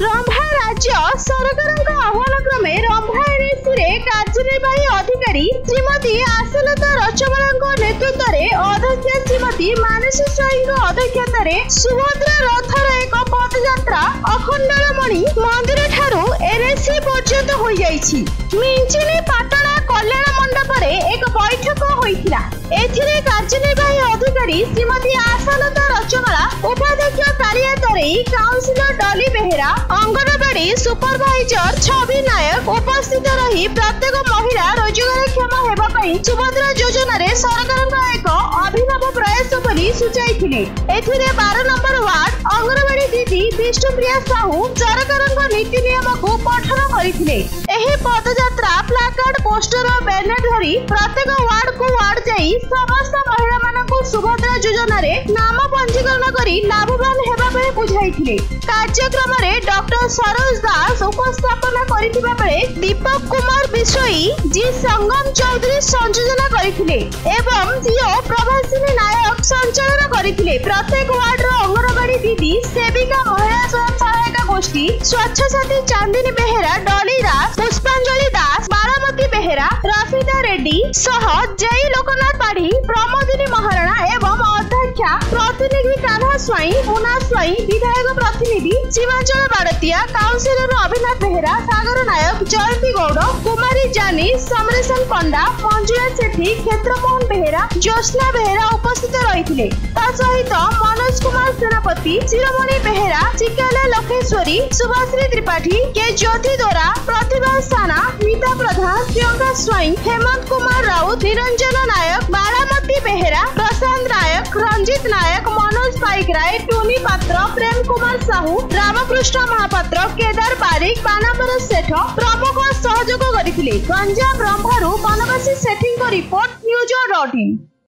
रंभा राज्य सरकार आह्वान क्रमे रंभा एनएसी कार्यनिर्वाही अधिकारी श्रीमती आशलता रचमला नेतृत्व में अध्यक्ष श्रीमती मानसी स्वाई अध्यक्षता सुभद्रा रथर एक पदयात्रा अखंडलमणि मंदिर ठारू एनएसी पर्यंत हो जाइछि। मिंचिनी पाटणा कल्याण मंडप एक बैठक होइथिला। एथिरे कार्यनिर्वाही अधिकारी श्रीमती आशलता रचमला, उपाध्यक्ष कार्यालय काउंसिलर डॉली बेहेरा, अंगनवाड़ी सुपरवाइजर छवि नायक उपस्थित रही प्रत्येक महिला रोजगारक्षम हेबा पई सुभद्रा योजना रे सरकार एक अभिनव प्रयास बोली सूचाइथिले। एथिरे 12 नंबर वार्ड अंगनवाड़ी दीदी विष्णुप्रिया साहू सरकार नीति नियम को पठन करथिले। एही पदयात्रा प्लाकार्ड पोस्टर और बैनर धरी प्रत्येक वार्ड को वार्ड जाई समस्त महिला मानकु सुभद्रा योजना रे नाम पंजीकरण करी लाभवान हेबा पई बुझाइथिले। कार्यक्रम रे डॉक्टर सरोज दास उपस्थापना करिथिबा बेले दीपक कुमार बिशोई जी संगम चौधरी संयोजन करिथिले एवं जियो प्रभासिनी नायक संचालन करिथिले। प्रत्येक वार्ड रो अंगनवाड़ी दीदी सेविका महिला स्वयं सहायता गोष्ठी स्वच्छ साथी चांदिनी बेहेरा, डॉली दास, पुष्पांजलि दास, बारामती बेहेरा, रफिदा रेड्डी सह जय लोकनाथ पाढ़ी, प्रमोदिनी महाराणा एवं अध्यक्षा प्रतिनिधि कान्हा स्वाई, मुना स्वाई, विधायक प्रतिनिधि सीमांचल बाड़तिया, काउंसिलर अभिनाथ बेहेरा, सागर नायक, जयंती गौड़, कुमारी जानी, समरेशन पंडा, मंजुला सेठी, क्षेत्रमोहन बेहेरा, ज्योत्स्ना बेहेरा उपस्थित रही। सहित मनोज कुमार सेनापति, शिरोमणि बेहेरा, चिकाला लखेश्वरी, सुभाश्री त्रिपाठी, के ज्योति दोरा, प्रतिभा साना, नीता प्रधान, प्रियंका स्वाई, हेमंत कुमार राउत, निरंजन नायक, बारामती बेहेरा, प्रशांत नायक, रंजित नायक, मनोज पाइकराय, टोनी पात्र, प्रेम कुमार साहू, रामकृष्ण महापात्र, केदार पारिक, बानापर सेठ प्रमुख सहयोग करथिले। गंजाम रंभारू बनवासी सेठी रिपोर्ट न्यूज.in।